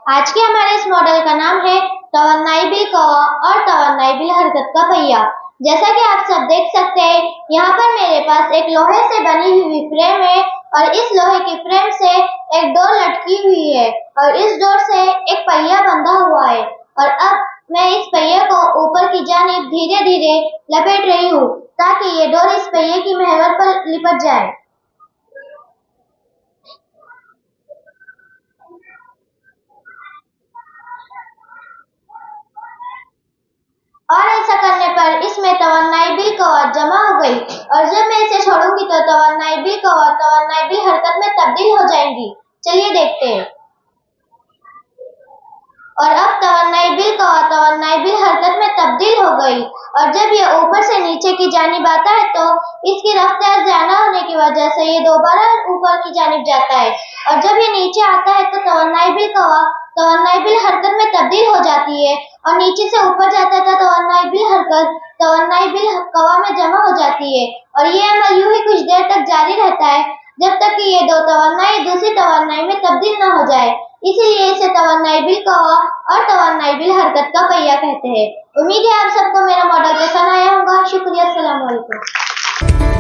आज के हमारे इस मॉडल का नाम है तवन्नाई बिल कौवा और तवन्नाई बिल हरकत का पहिया। जैसा कि आप सब देख सकते हैं, यहाँ पर मेरे पास एक लोहे से बनी हुई फ्रेम है और इस लोहे की फ्रेम से एक डोर लटकी हुई है और इस डोर से एक पहिया बंधा हुआ है। और अब मैं इस पहिए को ऊपर की जानिब धीरे धीरे लपेट रही हूँ ताकि ये डोर इस पहिए की महवर पर लिपट जाए। और ऐसा करने पर इसमें तवन्नाई बिल कौवा जमा हो गई और जब मैं इसे छोड़ूंगी तो तवन्नाई बिल कौवा तवन्नाई बिल हरकत में तब्दील हो जाएंगी। चलिए देखते हैं। और अब तवन्नाई बिल कौवा तवन्नाई बिल हरकत में तब्दील हो गई और जब ये ऊपर से नीचे की जानिब आता है तो इसकी रफ्तार ज्यादा होने की वजह से ये दोबारा ऊपर की जानिब जाता है और जब ये नीचे आता है तो तवन्नाई बिल कौवा तवन्नाई बिल हरकत में तब्दील हो जाती है और नीचे से ऊपर जाता था तवन्नाई बिल हरकत तवन्नाई बिल कौवा में जमा हो जाती है और ये अमल यूं ही कुछ देर तक जारी रहता है जब तक कि ये दो तवन्नाई दूसरी तवन्नाई में तब्दील न हो जाए। इसीलिए इसे तवन्नाई बिल कौवा और तवन्नाई बिल हरकत का पहिया कहते हैं। उम्मीद है आप सबको मेरा मॉडल पसंद आया होगा। शुक्रिया, अस्सलाम वालेकुम।